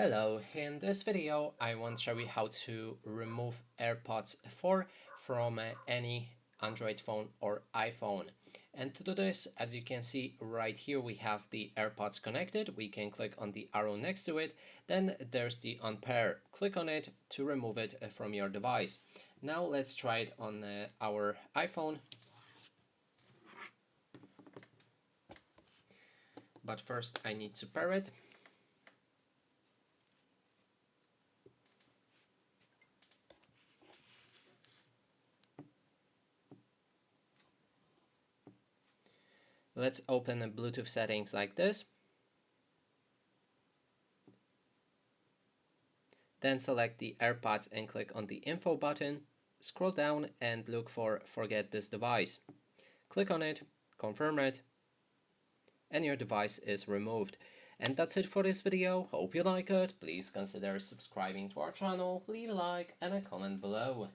Hello, in this video I want to show you how to remove AirPods 4 from any Android phone or iPhone. And to do this, as you can see right here, we have the AirPods connected. We can click on the arrow next to it. Then there's the unpair. Click on it to remove it from your device. Now let's try it on our iPhone. But first I need to pair it. Let's open the Bluetooth settings like this. Then select the AirPods and click on the info button. Scroll down and look for forget this device. Click on it, confirm it, and your device is removed. And that's it for this video. Hope you like it. Please consider subscribing to our channel, leave a like and a comment below.